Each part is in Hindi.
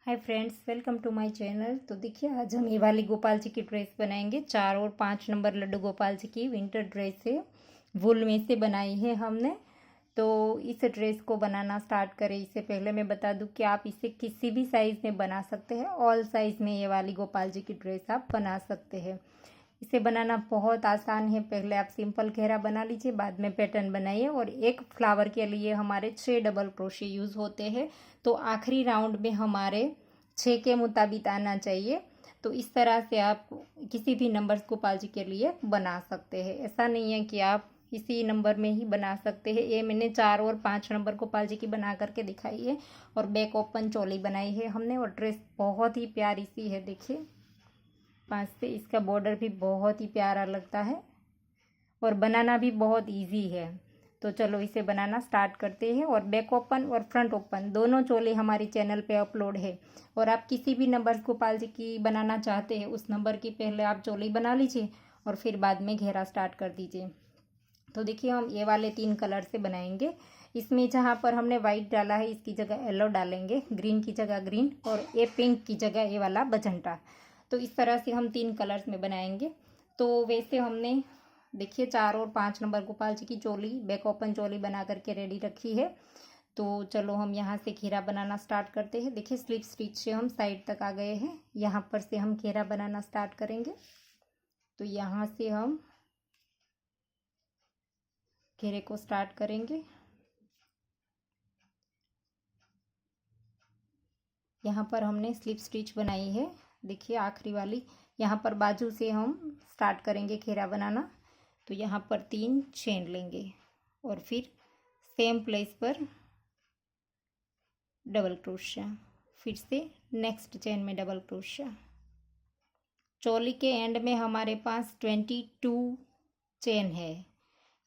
Hi friends, welcome to my channel. तो देखिए, आज हम ये वाली गोपाल जी की ड्रेस बनाएंगे। 4 और 5 नंबर लड्डू गोपाल जी की विंटर ड्रेस है, वूल में से बनाई है हमने। तो इस ड्रेस को बनाना स्टार्ट करें इससे पहले मैं बता दूं कि आप इसे किसी भी साइज़ में बना सकते हैं। ऑल साइज़ में ये वाली गोपाल जी की ड्रेस आप बना सकते हैं। इसे बनाना बहुत आसान है। पहले आप सिंपल घेरा बना लीजिए, बाद में पैटर्न बनाइए। और एक फ्लावर के लिए हमारे 6 डबल क्रोशे यूज़ होते हैं। तो आखिरी राउंड में हमारे 6 के मुताबिक आना चाहिए। तो इस तरह से आप किसी भी नंबर्स गोपाल जी के लिए बना सकते हैं। ऐसा नहीं है कि आप इसी नंबर में ही बना सकते हैं। ये मैंने 4 और 5 नंबर गोपाल जी की बना करके दिखाई है। और बैक ओपन चोली बनाई है हमने। और ड्रेस बहुत ही प्यारी सी है, देखिए 5 से। इसका बॉर्डर भी बहुत ही प्यारा लगता है और बनाना भी बहुत इजी है। तो चलो इसे बनाना स्टार्ट करते हैं। और बैक ओपन और फ्रंट ओपन दोनों चोली हमारे चैनल पे अपलोड है। और आप किसी भी नंबर गोपाल जी की बनाना चाहते हैं, उस नंबर की पहले आप चोली बना लीजिए और फिर बाद में घेरा स्टार्ट कर दीजिए। तो देखिए, हम ये वाले 3 कलर से बनाएंगे। इसमें जहाँ पर हमने वाइट डाला है, इसकी जगह येलो डालेंगे, ग्रीन की जगह ग्रीन, और ये पिंक की जगह ये वाला बजंटा। तो इस तरह से हम 3 कलर्स में बनाएंगे। तो वैसे हमने देखिए 4 और 5 नंबर गोपाल जी की चोली, बैक ओपन चोली बना करके रेडी रखी है। तो चलो हम यहाँ से घेरा बनाना स्टार्ट करते हैं। देखिए, स्लिप स्टिच से हम साइड तक आ गए हैं। यहाँ पर से हम घेरा बनाना स्टार्ट करेंगे। तो यहाँ से हम घेरे को स्टार्ट करेंगे। यहाँ पर हमने स्लिप स्टिच बनाई है, देखिए आखिरी वाली। यहाँ पर बाजू से हम स्टार्ट करेंगे घेरा बनाना। तो यहाँ पर 3 चेन लेंगे और फिर सेम प्लेस पर डबल क्रोशिया, फिर से नेक्स्ट चेन में डबल क्रोशिया। चोली के एंड में हमारे पास 22 चेन है।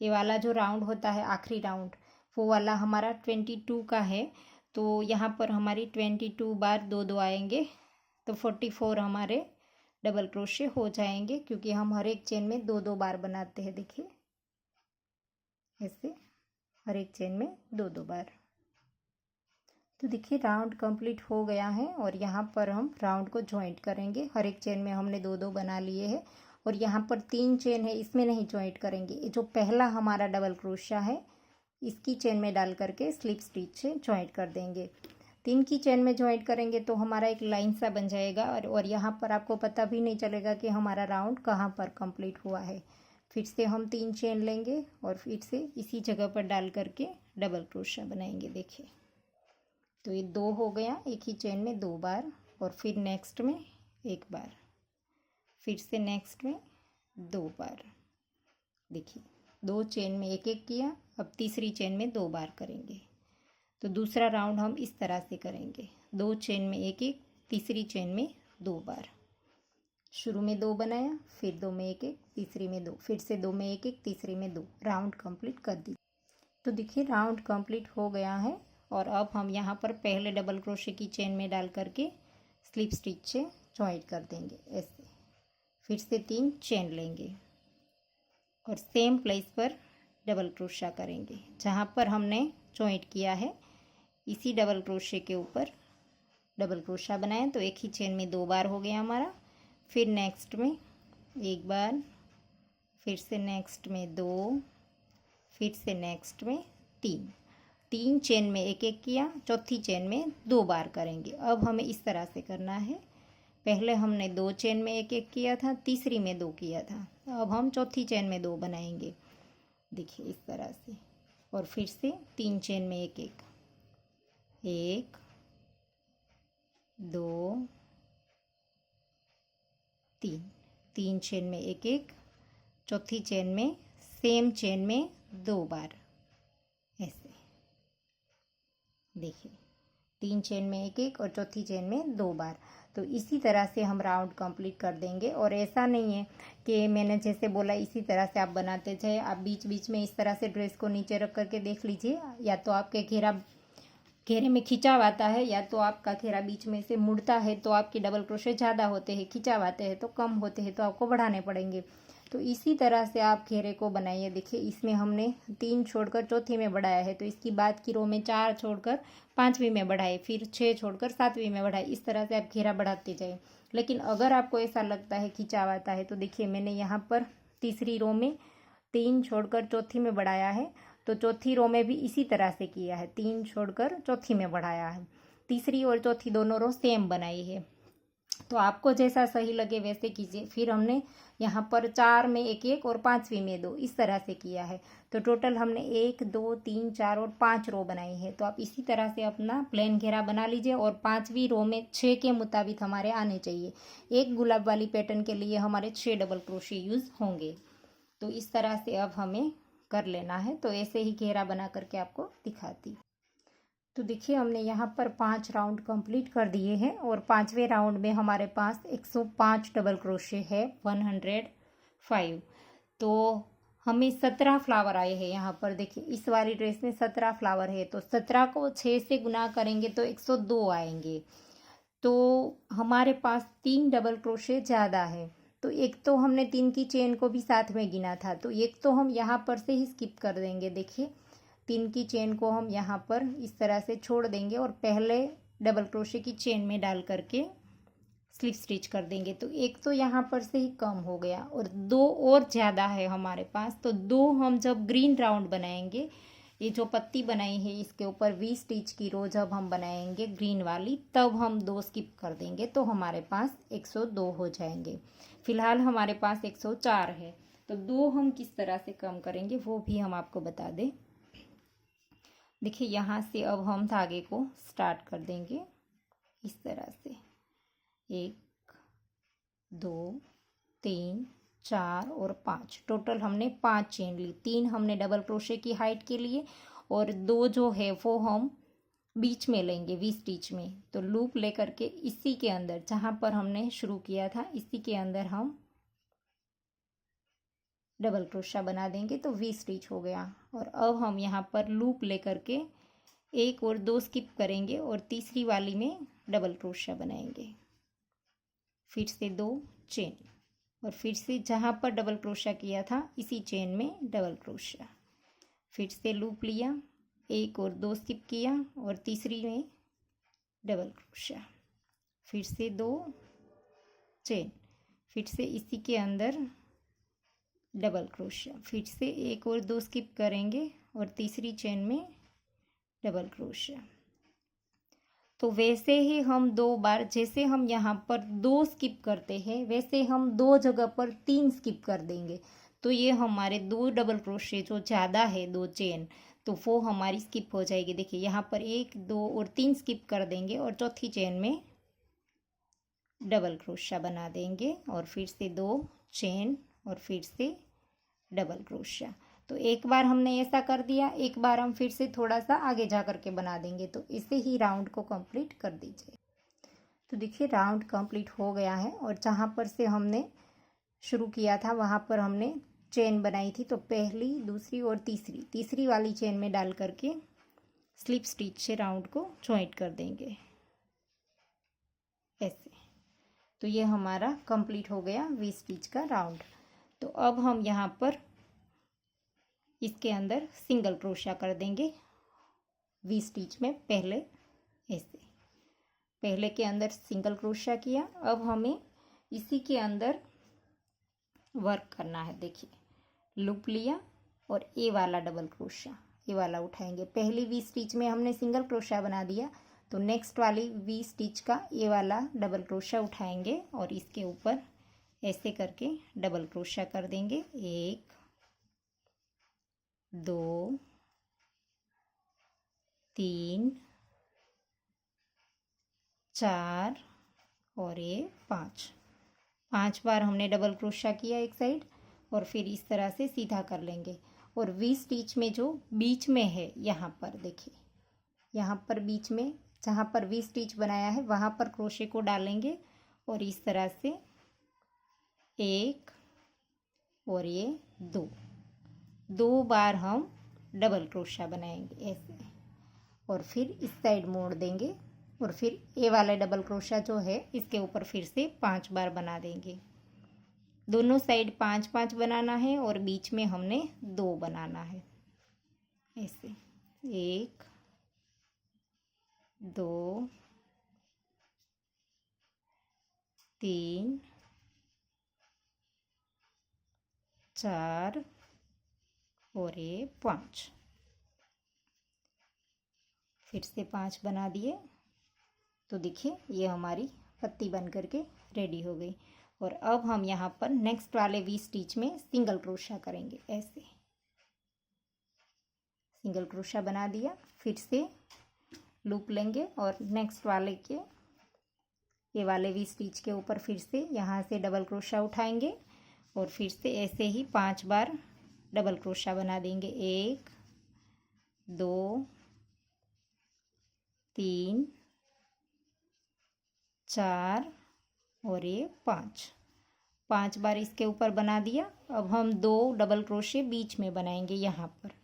ये वाला जो राउंड होता है आखिरी राउंड, वो वाला हमारा 22 का है। तो यहाँ पर हमारी 22 बार 2 आएंगे। तो 44 हमारे डबल क्रोशे हो जाएंगे, क्योंकि हम हर एक चेन में 2 बार बनाते हैं। देखिए ऐसे हर एक चेन में 2 बार। तो देखिए, राउंड कंप्लीट हो गया है। और यहाँ पर हम राउंड को जॉइंट करेंगे। हर एक चेन में हमने 2 बना लिए हैं। और यहाँ पर 3 चेन है, इसमें नहीं जॉइंट करेंगे। ये जो पहला हमारा डबल क्रोशिया है, इसकी चेन में डाल करके स्लिप स्टिच से जॉइंट कर देंगे। 3 की चेन में जॉइंट करेंगे तो हमारा एक लाइन सा बन जाएगा। और यहाँ पर आपको पता भी नहीं चलेगा कि हमारा राउंड कहाँ पर कंप्लीट हुआ है। फिर से हम 3 चेन लेंगे और फिर से इसी जगह पर डाल करके डबल क्रोशिया बनाएंगे। देखिए, तो ये 2 हो गया, एक ही चेन में 2 बार, और फिर नेक्स्ट में 1 बार, फिर से नेक्स्ट में 2 बार। देखिए, 2 चेन में 1 किया। अब तीसरी चेन में 2 बार करेंगे। तो दूसरा राउंड हम इस तरह से करेंगे, 2 चेन में 1, तीसरी चेन में 2 बार। शुरू में 2 बनाया, फिर 2 में 1, तीसरी में 2, फिर से 2 में 1, तीसरी में 2, राउंड कंप्लीट कर दी। तो देखिए, राउंड कंप्लीट हो गया है। और अब हम यहाँ पर पहले डबल क्रोशे की चेन में डाल करके स्लिप स्टिच से जॉइंट कर देंगे ऐसे। फिर से 3 चेन लेंगे और सेम प्लेस पर डबल क्रोशा करेंगे जहाँ पर हमने जॉइंट किया है। इसी डबल क्रोशे के ऊपर डबल क्रोशा बनाएं। तो एक ही चेन में 2 बार हो गया हमारा। फिर नेक्स्ट में 1 बार, फिर से नेक्स्ट में 2, फिर से नेक्स्ट में 3 चेन में 1 किया। चौथी चेन में 2 बार करेंगे। अब हमें इस तरह से करना है। पहले हमने 2 चेन में 1 किया था, तीसरी में 2 किया था। अब हम चौथी चेन में 2 बनाएंगे, देखिए इस तरह से। और फिर से 3 चेन में 1, 2, 3 चेन में 1, चौथी चेन में सेम चेन में 2 बार ऐसे। देखिए, 3 चेन में 1 और चौथी चेन में 2 बार। तो इसी तरह से हम राउंड कंप्लीट कर देंगे। और ऐसा नहीं है कि मैंने जैसे बोला इसी तरह से आप बनाते जाए। आप बीच बीच में इस तरह से ड्रेस को नीचे रख करके देख लीजिए। या तो आपके घेरे में खिंचाव आता है, या तो आपका घेरा बीच में से मुड़ता है, तो आपके डबल क्रोशे ज़्यादा होते हैं। खिंचाव आते हैं तो कम होते हैं, तो आपको बढ़ाने पड़ेंगे। तो इसी तरह से आप घेरे को बनाइए। देखिए इसमें हमने 3 छोड़कर चौथी में बढ़ाया है, तो इसकी बाद की रो में 4 छोड़कर 5वीं में बढ़ाए, फिर 6 छोड़कर 7वीं में बढ़ाए। इस तरह से आप घेरा बढ़ाते जाए। लेकिन अगर आपको ऐसा लगता है खिंचाव आता है तो देखिए मैंने यहाँ पर तीसरी रो में 3 छोड़कर चौथी में बढ़ाया है, तो चौथी रो में भी इसी तरह से किया है, 3 छोड़कर चौथी में बढ़ाया है। तीसरी और चौथी दोनों रो सेम बनाई है। तो आपको जैसा सही लगे वैसे कीजिए। फिर हमने यहाँ पर 4 में 1 और 5वीं में 2 इस तरह से किया है। तो टोटल हमने 1 2 3 4 और 5 रो बनाई है। तो आप इसी तरह से अपना प्लेन घेरा बना लीजिए और 5वीं रो में 6 के मुताबिक हमारे आने चाहिए। एक गुलाब वाली पैटर्न के लिए हमारे 6 डबल क्रोशे यूज़ होंगे। तो इस तरह से अब हमें कर लेना है। तो ऐसे ही घेरा बना करके आपको दिखाती। तो देखिए हमने यहाँ पर 5 राउंड कंप्लीट कर दिए हैं और 5वें राउंड में हमारे पास 105 डबल क्रोशे है, 105। तो हमें 17 फ्लावर आए हैं यहाँ पर। देखिए इस वाली ड्रेस में 17 फ्लावर है, तो 17 को 6 से गुना करेंगे तो 102 आएंगे। तो हमारे पास 3 डबल क्रोशे ज़्यादा है। तो एक तो हमने 3 की चेन को भी साथ में गिना था, तो एक तो हम यहाँ पर से ही स्किप कर देंगे। देखिए 3 की चेन को हम यहाँ पर इस तरह से छोड़ देंगे और पहले डबल क्रोशे की चेन में डाल करके स्लिप स्टिच कर देंगे। तो एक तो यहाँ पर से ही कम हो गया और 2 और ज़्यादा है हमारे पास। तो 2 हम जब ग्रीन राउंड बनाएंगे, ये जो पत्ती बनाई है इसके ऊपर वी स्टिच की रो जब हम बनाएंगे ग्रीन वाली, तब हम 2 स्किप कर देंगे तो हमारे पास 102 हो जाएंगे। फिलहाल हमारे पास 104 है। तो 2 हम किस तरह से कम करेंगे वो भी हम आपको बता दें। देखिए यहाँ से अब हम धागे को स्टार्ट कर देंगे इस तरह से। 1 2 3 4 और 5, टोटल हमने 5 चेन ली। 3 हमने डबल क्रोशे की हाइट के लिए और 2 जो है वो हम बीच में लेंगे वी स्टिच में। तो लूप लेकर के इसी के अंदर जहाँ पर हमने शुरू किया था इसी के अंदर हम डबल क्रोशा बना देंगे तो वी स्टिच हो गया। और अब हम यहाँ पर लूप लेकर के 1 और 2 स्किप करेंगे और तीसरी वाली में डबल क्रोशा बनाएंगे। फिर से 2 चेन और फिर से जहाँ पर डबल क्रोशा किया था इसी चेन में डबल क्रोशा। फिर से लूप लिया, 1 और 2 स्किप किया और तीसरी में डबल क्रोशा। फिर से 2 चेन, फिर से इसी के अंदर डबल क्रोशा। फिर से 1 और 2 स्किप करेंगे और तीसरी चेन में डबल क्रोशा। तो वैसे ही हम 2 बार, जैसे हम यहाँ पर 2 स्किप करते हैं वैसे हम 2 जगह पर 3 स्किप कर देंगे। तो ये हमारे 2 डबल क्रोशे जो ज़्यादा है 2 चेन, तो वो हमारी स्किप हो जाएगी। देखिए यहाँ पर 1 2 और 3 स्किप कर देंगे और चौथी चेन में डबल क्रोशा बना देंगे और फिर से 2 चेन और फिर से डबल क्रोशा। तो एक बार हमने ऐसा कर दिया, एक बार हम फिर से थोड़ा सा आगे जा कर के बना देंगे। तो इसे ही राउंड को कंप्लीट कर दीजिए। तो देखिए राउंड कंप्लीट हो गया है और जहाँ पर से हमने शुरू किया था वहाँ पर हमने चेन बनाई थी। तो पहली, दूसरी और तीसरी वाली चेन में डाल करके स्लिप स्टिच से राउंड को जॉइंट कर देंगे ऐसे। तो ये हमारा कंप्लीट हो गया वी स्टिच का राउंड। तो अब हम यहाँ पर इसके अंदर सिंगल क्रोशा कर देंगे वी स्टिच में। पहले ऐसे, पहले के अंदर सिंगल क्रोशा किया। अब हमें इसी के अंदर वर्क करना है। देखिए लूप लिया और ए वाला डबल क्रोशा, ये वाला उठाएंगे। पहली वी स्टिच में हमने सिंगल क्रोशा बना दिया, तो नेक्स्ट वाली वी स्टिच का ये वाला डबल क्रोशा उठाएंगे और इसके ऊपर ऐसे करके डबल क्रोशा कर देंगे। 1 2 3 4 और ये 5 बार हमने डबल क्रोशा किया एक साइड और फिर इस तरह से सीधा कर लेंगे। और वी स्टिच में जो बीच में है यहाँ पर देखिए, यहाँ पर बीच में जहाँ पर वी स्टिच बनाया है वहाँ पर क्रोशे को डालेंगे और इस तरह से 1 और ये 2 बार हम डबल क्रोशा बनाएंगे ऐसे। और फिर इस साइड मोड़ देंगे और फिर ये वाला डबल क्रोशा जो है इसके ऊपर फिर से 5 बार बना देंगे। दोनों साइड 5-5 बनाना है और बीच में हमने 2 बनाना है। ऐसे 1 2 3 4 और ये 5। फिर से 5 बना दिए। तो देखिए ये हमारी पत्ती बन करके रेडी हो गई। और अब हम यहाँ पर नेक्स्ट वाले वी स्टिच में सिंगल क्रोशा करेंगे। ऐसे सिंगल क्रोशा बना दिया, फिर से लूप लेंगे और नेक्स्ट वाले के ये वाले वी स्टिच के ऊपर फिर से यहाँ से डबल क्रोशा उठाएंगे और फिर से ऐसे ही 5 बार डबल क्रोशा बना देंगे। 1 2 3 4 और ये 5 बार इसके ऊपर बना दिया। अब हम 2 डबल क्रोशे बीच में बनाएंगे। यहाँ पर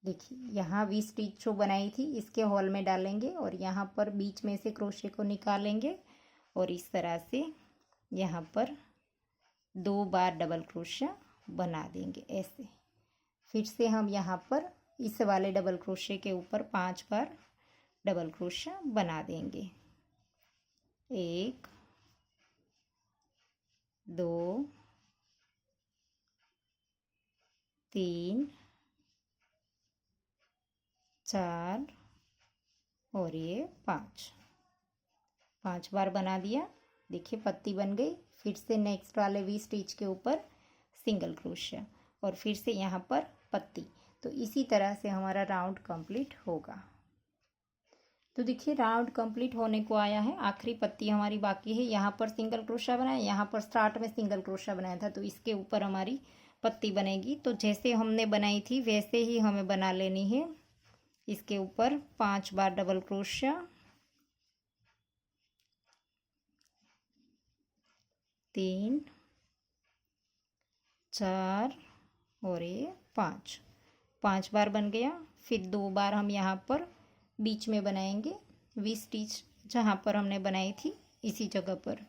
देखिए यहाँ वी स्टिच जो बनाई थी इसके हॉल में डालेंगे और यहाँ पर बीच में से क्रोशे को निकालेंगे और इस तरह से यहाँ पर 2 बार डबल क्रोशा बना देंगे। ऐसे फिर से हम यहाँ पर इस वाले डबल क्रोशे के ऊपर 5 बार डबल क्रोशा बना देंगे। 1 2 3 4 और ये 5 बार बना दिया। देखिए पत्ती बन गई। फिर से नेक्स्ट वाले वी स्टिच के ऊपर सिंगल क्रोशा और फिर से यहाँ पर पत्ती। तो इसी तरह से हमारा राउंड कंप्लीट होगा। तो देखिए राउंड कंप्लीट होने को आया है। आखिरी पत्ती हमारी बाकी है। यहाँ पर सिंगल क्रोशा बनाया, यहाँ पर स्टार्ट में सिंगल क्रोशा बनाया था, तो इसके ऊपर हमारी पत्ती बनेगी। तो जैसे हमने बनाई थी वैसे ही हमें बना लेनी है। इसके ऊपर 5 बार डबल क्रोशा, 3 4 और ये 5 बार बन गया। फिर 2 बार हम यहाँ पर बीच में बनाएंगे वी स्टिच जहाँ पर हमने बनाई थी इसी जगह पर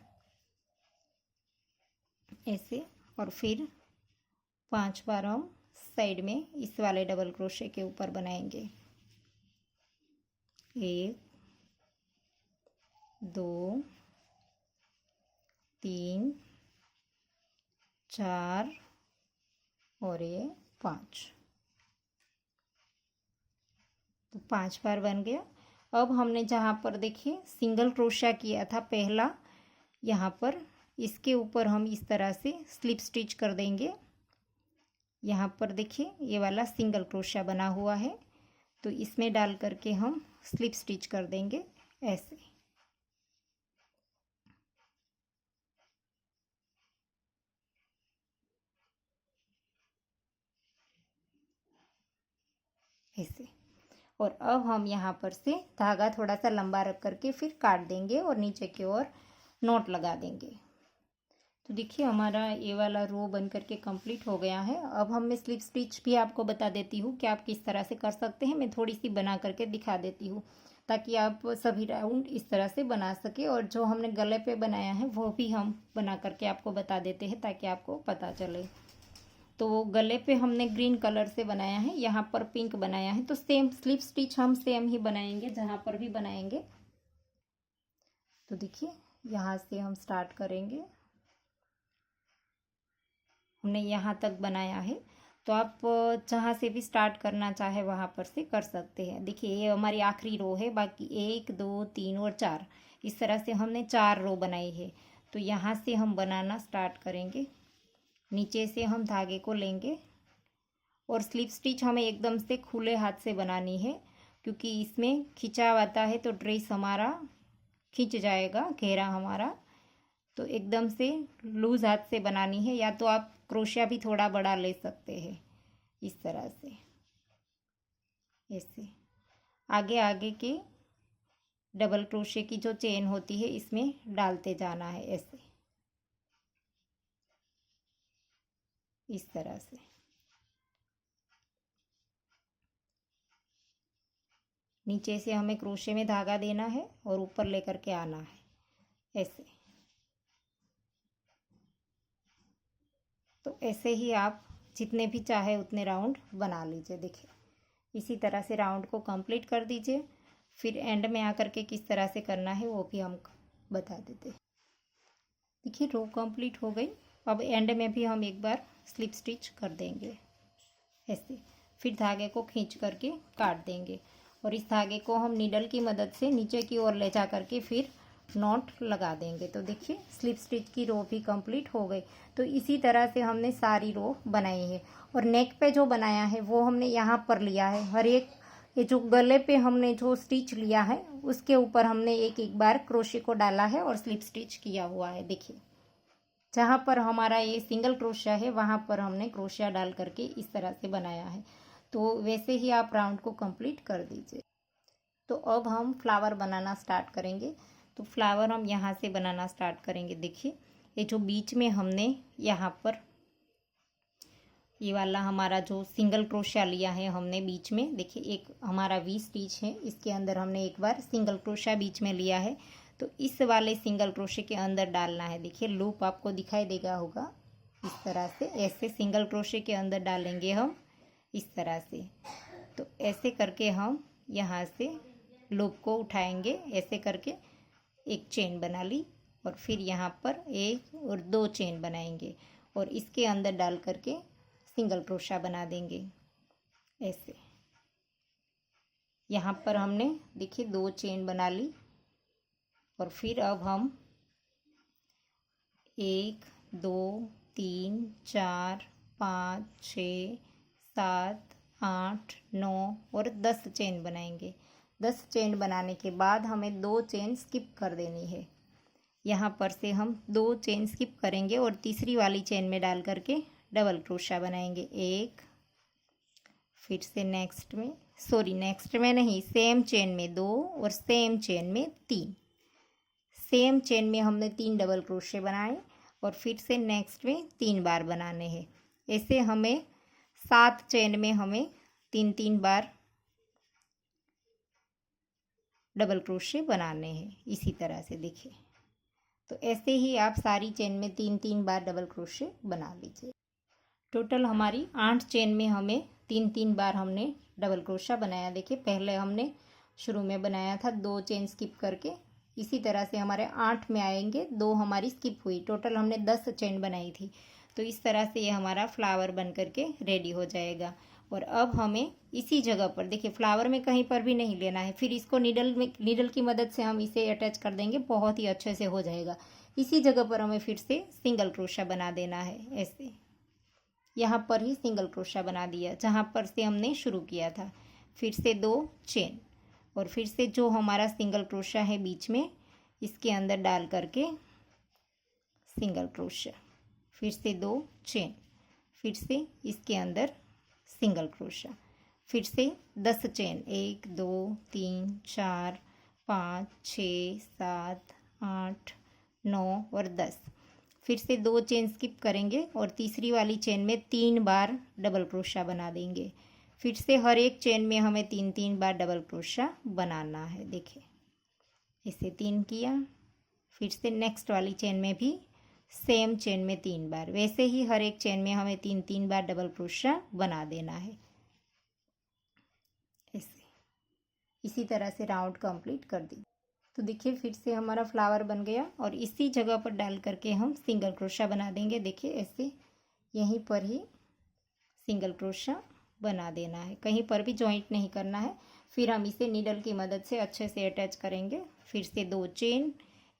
ऐसे। और फिर 5 बार हम साइड में इस वाले डबल क्रोशे के ऊपर बनाएंगे। 1 2 3 4 और ये 5। तो 5 बार बन गया। अब हमने जहाँ पर देखिए सिंगल क्रोशा किया था पहला, यहाँ पर इसके ऊपर हम इस तरह से स्लिप स्टिच कर देंगे। यहाँ पर देखिए ये वाला सिंगल क्रोशा बना हुआ है, तो इसमें डाल करके हम स्लिप स्टिच कर देंगे ऐसे। ऐसे। और अब हम यहाँ पर से धागा थोड़ा सा लंबा रख करके फिर काट देंगे और नीचे की ओर नॉट लगा देंगे। तो देखिए हमारा ये वाला रो बन करके कंप्लीट हो गया है। अब हम मैं स्लिप स्टिच भी आपको बता देती हूँ कि आप किस तरह से कर सकते हैं। मैं थोड़ी सी बना करके दिखा देती हूँ ताकि आप सभी राउंड इस तरह से बना सके। और जो हमने गले पे बनाया है वो भी हम बना करके आपको बता देते हैं ताकि आपको पता चले। तो गले पे हमने ग्रीन कलर से बनाया है, यहाँ पर पिंक बनाया है। तो सेम स्लिप स्टिच हम सेम ही बनाएंगे जहाँ पर भी बनाएंगे। तो देखिए यहाँ से हम स्टार्ट करेंगे। हमने यहाँ तक बनाया है, तो आप जहाँ से भी स्टार्ट करना चाहे वहाँ पर से कर सकते हैं। देखिए ये हमारी आखिरी रो है, बाकी 1 2 3 और 4 इस तरह से हमने 4 रो बनाई है। तो यहाँ से हम बनाना स्टार्ट करेंगे। नीचे से हम धागे को लेंगे और स्लिप स्टिच हमें एकदम से खुले हाथ से बनानी है, क्योंकि इसमें खिंचाव आता है तो ड्रेस हमारा खिंच जाएगा, घेरा हमारा। तो एकदम से लूज हाथ से बनानी है, या तो आप क्रोशिया भी थोड़ा बड़ा ले सकते हैं इस तरह से। ऐसे आगे आगे के डबल क्रोशे की जो चेन होती है इसमें डालते जाना है ऐसे, इस तरह से। नीचे से हमें क्रोशे में धागा देना है और ऊपर लेकर के आना है ऐसे। तो ऐसे ही आप जितने भी चाहे उतने राउंड बना लीजिए। देखिए इसी तरह से राउंड को कंप्लीट कर दीजिए। फिर एंड में आकर के किस तरह से करना है वो भी हम बता देते हैं। देखिए रो कंप्लीट हो गई। अब एंड में भी हम एक बार स्लिप स्टिच कर देंगे ऐसे। फिर धागे को खींच करके काट देंगे और इस धागे को हम नीडल की मदद से नीचे की ओर ले जा करके फिर नॉट लगा देंगे। तो देखिए स्लिप स्टिच की रो भी कंप्लीट हो गई। तो इसी तरह से हमने सारी रो बनाई है और नेक पे जो बनाया है वो हमने यहाँ पर लिया है। हर एक ये जो गले पे हमने जो स्टिच लिया है उसके ऊपर हमने एक एक बार क्रोशे को डाला है और स्लिप स्टिच किया हुआ है। देखिए जहाँ पर हमारा ये सिंगल क्रोशिया है वहाँ पर हमने क्रोशिया डाल करके इस तरह से बनाया है। तो वैसे ही आप राउंड को कंप्लीट कर दीजिए। तो अब हम फ्लावर बनाना स्टार्ट करेंगे। तो फ्लावर हम यहाँ से बनाना स्टार्ट करेंगे। देखिए ये जो बीच में हमने यहाँ पर ये वाला हमारा जो सिंगल क्रोशिया लिया है हमने बीच में, देखिए एक हमारा वी स्टिच है, इसके अंदर हमने एक बार सिंगल क्रोशिया बीच में लिया है। तो इस वाले सिंगल क्रोशे के अंदर डालना है। देखिए लूप आपको दिखाई देगा होगा इस तरह से, ऐसे सिंगल क्रोशे के अंदर डालेंगे हम इस तरह से। तो ऐसे करके हम यहाँ से लूप को उठाएंगे, ऐसे करके एक चेन बना ली और फिर यहाँ पर एक और दो चेन बनाएंगे और इसके अंदर डाल करके सिंगल क्रोशा बना देंगे ऐसे। यहाँ पर हमने देखिए दो चेन बना ली और फिर अब हम 1 2 3 4 5 6 7 8 9 और 10 चेन बनाएंगे। 10 चेन बनाने के बाद हमें दो चेन स्किप कर देनी है। यहाँ पर से हम दो चेन स्किप करेंगे और तीसरी वाली चेन में डाल करके डबल क्रोशा बनाएंगे। एक, फिर से नेक्स्ट में नहीं, सेम चेन में 2 और सेम चेन में 3। सेम चेन में हमने 3 डबल क्रोशे बनाए और फिर से नेक्स्ट में 3 बार बनाने हैं। ऐसे हमें 7 चेन में हमें 3 बार डबल क्रोशे बनाने हैं इसी तरह से। देखिए तो ऐसे ही आप सारी चेन में 3 बार डबल क्रोशे बना लीजिए। टोटल हमारी 8 चेन में हमें 3 बार हमने डबल क्रोशा बनाया। देखिए पहले हमने शुरू में बनाया था 2 चेन स्किप करके, इसी तरह से हमारे 8 में आएंगे, 2 हमारी स्किप हुई, टोटल हमने 10 चेन बनाई थी। तो इस तरह से ये हमारा फ्लावर बन करके रेडी हो जाएगा। और अब हमें इसी जगह पर देखिए फ्लावर में कहीं पर भी नहीं लेना है, फिर इसको नीडल की मदद से हम इसे अटैच कर देंगे, बहुत ही अच्छे से हो जाएगा। इसी जगह पर हमें फिर से सिंगल क्रोशा बना देना है ऐसे। यहाँ पर ही सिंगल क्रोशा बना दिया जहाँ पर से हमने शुरू किया था। फिर से 2 चेन और फिर से जो हमारा सिंगल क्रोशा है बीच में इसके अंदर डाल करके सिंगल क्रोशा, फिर से 2 चेन, फिर से इसके अंदर सिंगल क्रोशा, फिर से 10 चेन, 1 2 3 4 5 6 7 8 9 और 10। फिर से 2 चेन स्किप करेंगे और तीसरी वाली चेन में 3 बार डबल क्रोशा बना देंगे। फिर से हर एक चेन में हमें 3 बार डबल क्रोशा बनाना है। देखिए इसे 3 किया, फिर से नेक्स्ट वाली चेन में भी सेम चेन में 3 बार, वैसे ही हर एक चेन में हमें 3 बार डबल क्रोशा बना देना है ऐसे। इसी तरह से राउंड कंप्लीट कर दी। तो देखिए फिर से हमारा फ्लावर बन गया और इसी जगह पर डाल करके हम सिंगल क्रोशा बना देंगे। देखिए ऐसे यहीं पर ही सिंगल क्रोशा बना देना है, कहीं पर भी जॉइंट नहीं करना है। फिर हम इसे नीडल की मदद से अच्छे से अटैच करेंगे। फिर से 2 चेन,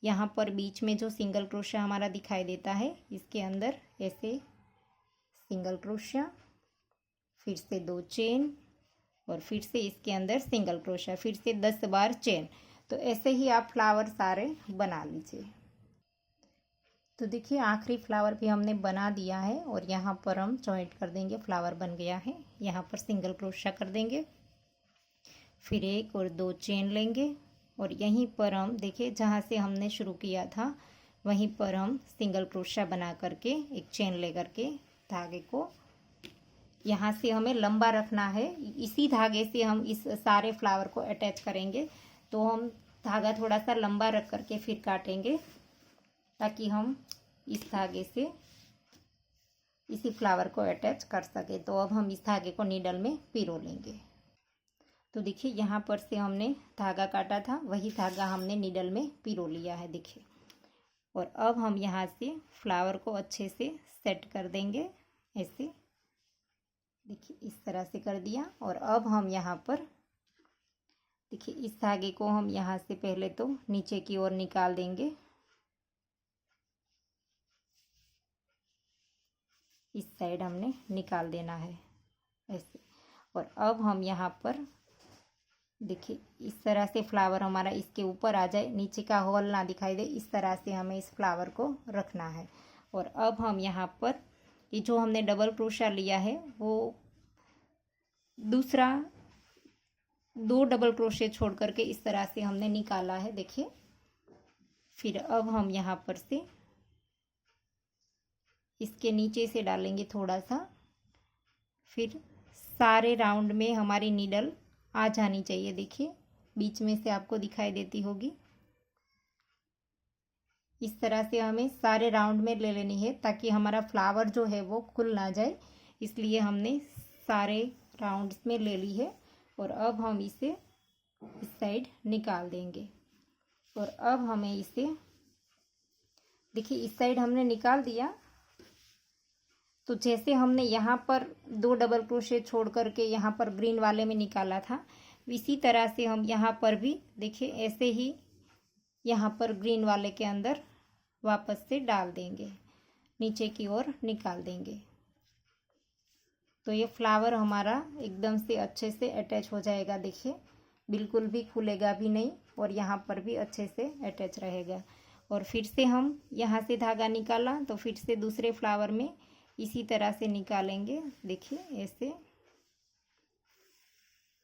यहाँ पर बीच में जो सिंगल क्रोशा हमारा दिखाई देता है इसके अंदर ऐसे सिंगल क्रोशा, फिर से 2 चेन और फिर से इसके अंदर सिंगल क्रोशा, फिर से 10 बार चेन। तो ऐसे ही आप फ्लावर सारे बना लीजिए। तो देखिए आखिरी फ्लावर भी हमने बना दिया है और यहाँ पर हम जॉइंट कर देंगे। फ्लावर बन गया है, यहाँ पर सिंगल क्रोशा कर देंगे, फिर 1 और 2 चेन लेंगे और यहीं पर हम देखिए जहाँ से हमने शुरू किया था वहीं पर हम सिंगल क्रोशा बना करके एक चेन ले करके धागे को यहाँ से हमें लंबा रखना है। इसी धागे से हम इस सारे फ्लावर को अटैच करेंगे। तो हम धागा थोड़ा सा लंबा रख करके फिर काटेंगे ताकि हम इस धागे से इसी फ्लावर को अटैच कर सके। तो अब हम इस धागे को नीडल में पिरो लेंगे। तो देखिए यहाँ पर से हमने धागा काटा था, वही धागा हमने नीडल में पिरो लिया है देखिए। और अब हम यहाँ से फ्लावर को अच्छे से सेट कर देंगे ऐसे, देखिए इस तरह से कर दिया। और अब हम यहाँ पर देखिए इस धागे को हम यहाँ से पहले तो नीचे की ओर निकाल देंगे, इस साइड हमने निकाल देना है ऐसे। और अब हम यहाँ पर देखिए इस तरह से फ्लावर हमारा इसके ऊपर आ जाए, नीचे का होल ना दिखाई दे, इस तरह से हमें इस फ्लावर को रखना है। और अब हम यहाँ पर ये जो हमने डबल क्रोशा लिया है वो दूसरा 2 डबल क्रोशे छोड़ करके इस तरह से हमने निकाला है देखिए। फिर अब हम यहाँ पर से इसके नीचे से डालेंगे थोड़ा सा, फिर सारे राउंड में हमारी नीडल आ जानी चाहिए, देखिए बीच में से आपको दिखाई देती होगी। इस तरह से हमें सारे राउंड में ले लेनी है ताकि हमारा फ्लावर जो है वो खुल ना जाए, इसलिए हमने सारे राउंड्स में ले ली है। और अब हम इसे इस साइड निकाल देंगे। और अब हमें इसे देखिए इस साइड हमने निकाल दिया। तो जैसे हमने यहाँ पर 2 डबल क्रोशे छोड़ करके यहाँ पर ग्रीन वाले में निकाला था, इसी तरह से हम यहाँ पर भी देखिए ऐसे ही यहाँ पर ग्रीन वाले के अंदर वापस से डाल देंगे, नीचे की ओर निकाल देंगे। तो ये फ्लावर हमारा एकदम से अच्छे से अटैच हो जाएगा, देखिए बिल्कुल भी खुलेगा भी नहीं और यहाँ पर भी अच्छे से अटैच रहेगा। और फिर से हम यहाँ से धागा निकाला तो फिर से दूसरे फ्लावर में इसी तरह से निकालेंगे, देखिए ऐसे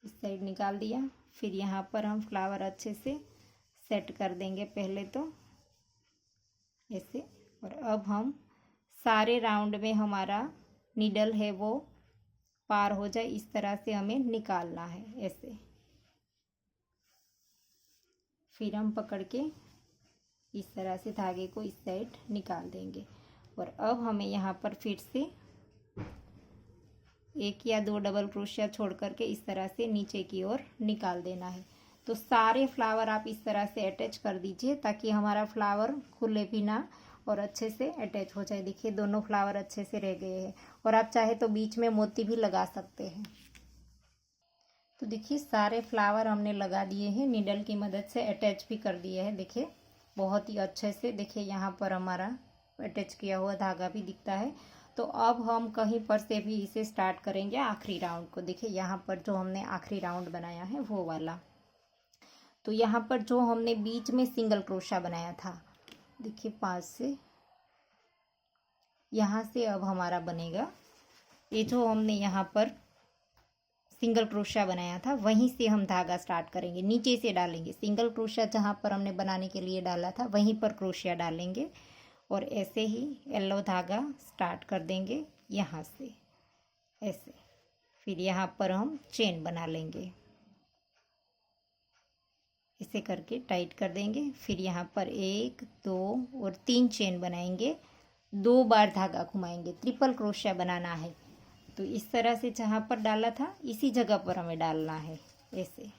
इस साइड निकाल दिया। फिर यहाँ पर हम फ्लावर अच्छे से सेट कर देंगे पहले तो ऐसे। और अब हम सारे राउंड में हमारा नीडल है वो पार हो जाए, इस तरह से हमें निकालना है ऐसे। फिर हम पकड़ के इस तरह से धागे को इस साइड निकाल देंगे। और अब हमें यहाँ पर फिर से 1 या 2 डबल क्रोशिया छोड़ करके इस तरह से नीचे की ओर निकाल देना है। तो सारे फ्लावर आप इस तरह से अटैच कर दीजिए ताकि हमारा फ्लावर खुले भी ना और अच्छे से अटैच हो जाए। देखिए दोनों फ्लावर अच्छे से रह गए हैं। और आप चाहे तो बीच में मोती भी लगा सकते हैं। तो देखिए सारे फ्लावर हमने लगा दिए हैं, नीडल की मदद से अटैच भी कर दिए हैं, देखिए बहुत ही अच्छे से। देखिए यहाँ पर हमारा अटैच किया हुआ धागा भी दिखता है। तो अब हम कहीं पर से भी इसे स्टार्ट करेंगे आखिरी राउंड को। देखिए यहाँ पर जो हमने आखिरी राउंड बनाया है वो वाला। तो यहाँ पर जो हमने बीच में सिंगल क्रोशा बनाया था, देखिए 5 से यहाँ से अब हमारा बनेगा ये जो हमने यहाँ पर सिंगल क्रोशा बनाया था वहीं से हम धागा स्टार्ट करेंगे, नीचे से डालेंगे। सिंगल क्रोशा जहाँ पर हमने बनाने के लिए डाला था वहीं पर क्रोशिया डालेंगे और ऐसे ही येलो धागा स्टार्ट कर देंगे यहाँ से ऐसे। फिर यहाँ पर हम चेन बना लेंगे, इसे करके टाइट कर देंगे। फिर यहाँ पर 1 2 और 3 चेन बनाएंगे, 2 बार धागा घुमाएंगे, ट्रिपल क्रोशिया बनाना है। तो इस तरह से जहाँ पर डाला था इसी जगह पर हमें डालना है ऐसे।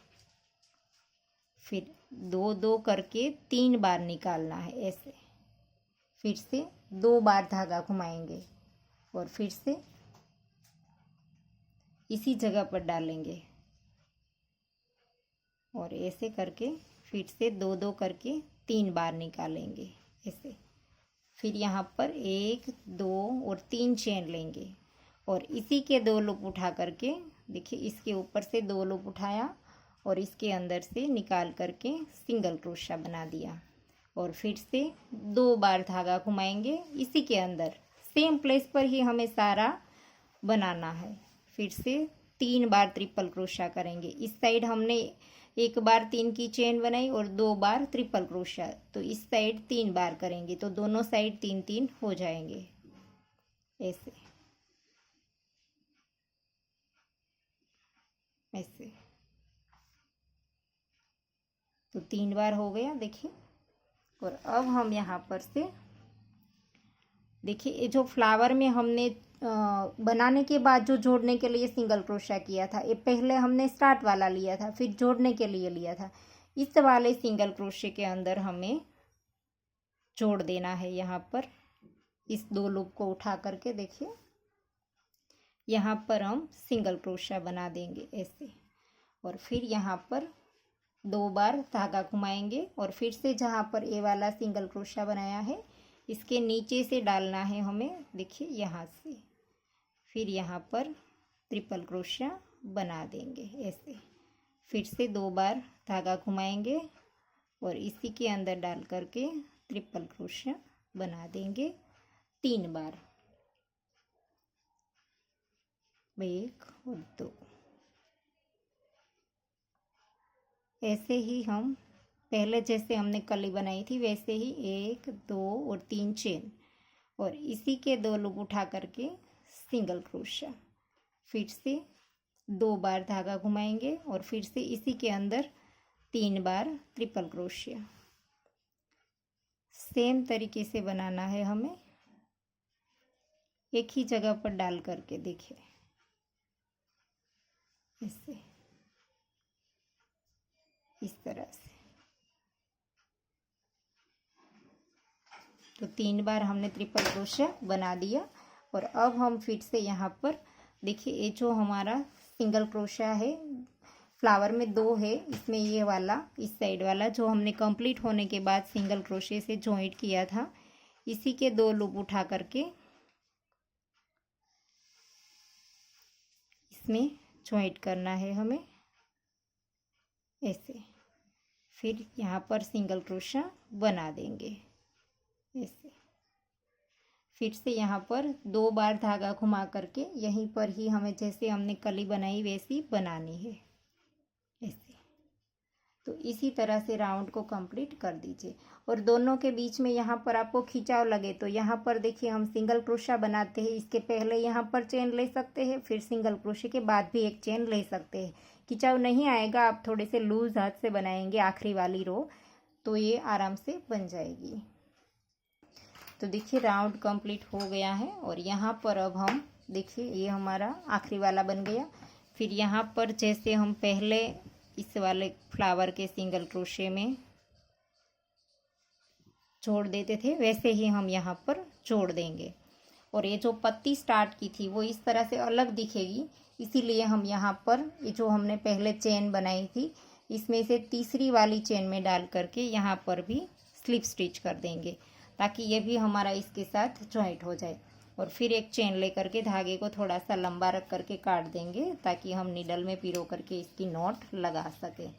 फिर 2 2 करके 3 बार निकालना है ऐसे। फिर से 2 बार धागा घुमाएंगे और फिर से इसी जगह पर डालेंगे और ऐसे करके फिर से 2 2 करके 3 बार निकालेंगे ऐसे। फिर यहाँ पर 1 2 और 3 चेन लेंगे और इसी के 2 लूप उठा करके देखिए इसके ऊपर से 2 लूप उठाया और इसके अंदर से निकाल करके सिंगल क्रोशा बना दिया। और फिर से 2 बार धागा घुमाएंगे, इसी के अंदर सेम प्लेस पर ही हमें सारा बनाना है। फिर से 3 बार ट्रिपल क्रोशा करेंगे। इस साइड हमने 1 बार 3 की चेन बनाई और 2 बार ट्रिपल क्रोशा, तो इस साइड 3 बार करेंगे तो दोनों साइड 3 3 हो जाएंगे ऐसे ऐसे। तो 3 बार हो गया देखिए। और अब हम यहाँ पर से देखिए ये जो फ्लावर में हमने बनाने के बाद जो जोड़ने के लिए सिंगल क्रोशा किया था, ये पहले हमने स्टार्ट वाला लिया था, फिर जोड़ने के लिए लिया था। इस वाले सिंगल क्रोशे के अंदर हमें जोड़ देना है। यहाँ पर इस 2 लूप को उठा करके देखिए, यहाँ पर हम सिंगल क्रोशा बना देंगे ऐसे, और फिर यहाँ पर 2 बार धागा घुमाएंगे और फिर से जहाँ पर ये वाला सिंगल क्रोशा बनाया है इसके नीचे से डालना है हमें, देखिए यहाँ से। फिर यहाँ पर ट्रिपल क्रोशा बना देंगे ऐसे, फिर से 2 बार धागा घुमाएंगे और इसी के अंदर डाल करके ट्रिपल क्रोशा बना देंगे 3 बार, 1 और 2। ऐसे ही हम पहले जैसे हमने कली बनाई थी वैसे ही 1, 2 और 3 चेन, और इसी के 2 लूप उठा करके सिंगल क्रोशा, फिर से 2 बार धागा घुमाएंगे और फिर से इसी के अंदर 3 बार ट्रिपल क्रोशिया। सेम तरीके से बनाना है हमें, एक ही जगह पर डाल करके देखिए ऐसे, इस तरह से। तो 3 बार हमने ट्रिपल क्रोशिया बना दिया, और अब हम फिर से यहाँ पर देखिए ये जो हमारा सिंगल क्रोशिया है फ्लावर में 2 है, इसमें ये वाला इस साइड वाला जो हमने कंप्लीट होने के बाद सिंगल क्रोशिया से जॉइंट किया था, इसी के 2 लूप उठा करके इसमें जॉइंट करना है हमें ऐसे। फिर यहाँ पर सिंगल क्रोशिया बना देंगे ऐसे। फिर से यहाँ पर 2 बार धागा घुमा करके यहीं पर ही हमें जैसे हमने कली बनाई वैसी बनानी है ऐसे। तो इसी तरह से राउंड को कंप्लीट कर दीजिए। और दोनों के बीच में यहाँ पर आपको खिंचाव लगे तो यहाँ पर देखिए हम सिंगल क्रोशा बनाते हैं, इसके पहले यहाँ पर चेन ले सकते हैं, फिर सिंगल क्रोशे के बाद भी एक चेन ले सकते हैं। खिंचाव नहीं आएगा, आप थोड़े से लूज हाथ से बनाएंगे आखिरी वाली रो तो ये आराम से बन जाएगी। तो देखिए राउंड कंप्लीट हो गया है, और यहाँ पर अब हम देखिए ये हमारा आखिरी वाला बन गया। फिर यहाँ पर जैसे हम पहले इस वाले फ्लावर के सिंगल क्रोशे में जोड़ देते थे वैसे ही हम यहाँ पर जोड़ देंगे, और ये जो पत्ती स्टार्ट की थी वो इस तरह से अलग दिखेगी, इसीलिए हम यहाँ पर ये जो हमने पहले चेन बनाई थी इसमें से तीसरी वाली चेन में डाल करके यहाँ पर भी स्लिप स्टिच कर देंगे ताकि ये भी हमारा इसके साथ जॉइंट हो जाए। और फिर एक चेन लेकर के धागे को थोड़ा सा लंबा रख करके काट देंगे ताकि हम नीडल में पिरो करके इसकी नॉट लगा सकें।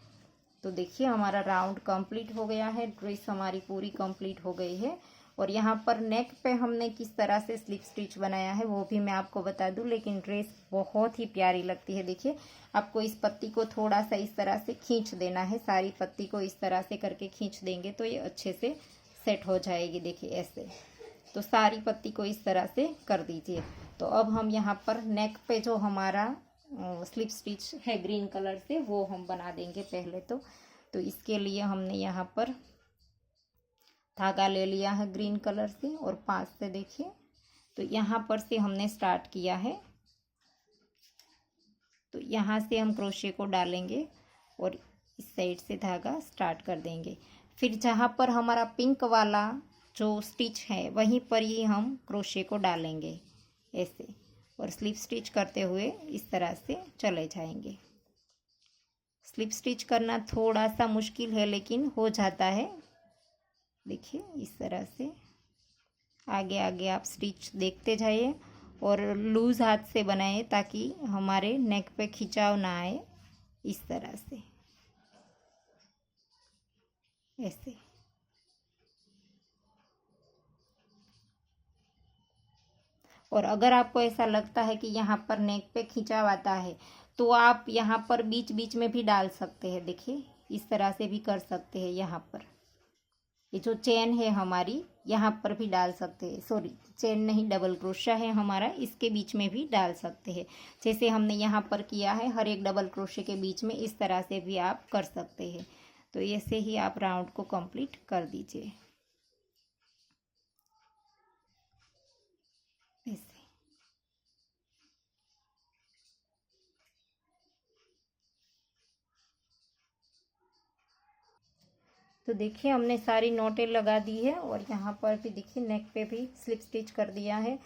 तो देखिए हमारा राउंड कंप्लीट हो गया है, ड्रेस हमारी पूरी कंप्लीट हो गई है। और यहाँ पर नेक पे हमने किस तरह से स्लिप स्टिच बनाया है वो भी मैं आपको बता दूं, लेकिन ड्रेस बहुत ही प्यारी लगती है। देखिए आपको इस पत्ती को थोड़ा सा इस तरह से खींच देना है, सारी पत्ती को इस तरह से करके खींच देंगे तो ये अच्छे से सेट हो जाएगी। देखिए ऐसे, तो सारी पत्ती को इस तरह से कर दीजिए। तो अब हम यहाँ पर नेक पे जो हमारा स्लिप स्टिच है ग्रीन कलर से वो हम बना देंगे पहले। तो इसके लिए हमने यहाँ पर धागा ले लिया है ग्रीन कलर से और 5 से देखिए, तो यहाँ पर से हमने स्टार्ट किया है। तो यहाँ से हम क्रोशे को डालेंगे और इस साइड से धागा स्टार्ट कर देंगे। फिर जहाँ पर हमारा पिंक वाला जो स्टिच है वहीं पर ही हम क्रोशे को डालेंगे ऐसे, और स्लिप स्टिच करते हुए इस तरह से चले जाएंगे। स्लिप स्टिच करना थोड़ा सा मुश्किल है लेकिन हो जाता है। देखिए इस तरह से आगे आगे आप स्टिच देखते जाइए और लूज हाथ से बनाएं ताकि हमारे नेक पे खिंचाव ना आए, इस तरह से ऐसे। और अगर आपको ऐसा लगता है कि यहाँ पर नेक पे खिंचाव आता है तो आप यहाँ पर बीच बीच में भी डाल सकते हैं। देखिए इस तरह से भी कर सकते हैं। यहाँ पर ये जो चेन है हमारी यहाँ पर भी डाल सकते हैं, सॉरी चेन नहीं डबल क्रोशा है हमारा, इसके बीच में भी डाल सकते हैं। जैसे हमने यहाँ पर किया है हर एक डबल क्रोशे के बीच में, इस तरह से भी आप कर सकते हैं। तो ऐसे ही आप राउंड को कंप्लीट कर दीजिए। तो देखिए हमने सारी नोटें लगा दी है और यहाँ पर भी देखिए नेक पे भी स्लिप स्टिच कर दिया है।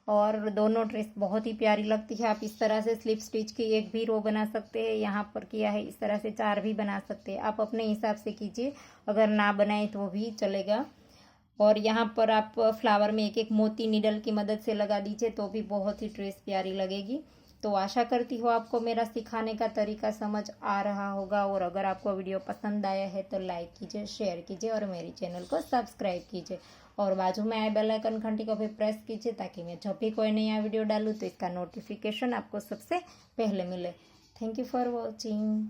और दोनों ड्रेस बहुत ही प्यारी लगती है। आप इस तरह से स्लिप स्टिच की एक भी रो बना सकते हैं, यहाँ पर किया है इस तरह से 4 भी बना सकते हैं। आप अपने हिसाब से कीजिए, अगर ना बनाए तो भी चलेगा। और यहाँ पर आप फ्लावर में एक एक मोती नीडल की मदद से लगा दीजिए तो भी बहुत ही ड्रेस प्यारी लगेगी। तो आशा करती हूँ आपको मेरा सिखाने का तरीका समझ आ रहा होगा। और अगर आपको वीडियो पसंद आया है तो लाइक कीजिए, शेयर कीजिए और मेरे चैनल को सब्सक्राइब कीजिए। और बाजू में आए बेल आइकन घंटी को भी प्रेस कीजिए ताकि मैं जब भी कोई नया वीडियो डालूँ तो इसका नोटिफिकेशन आपको सबसे पहले मिले। Thank you for watching.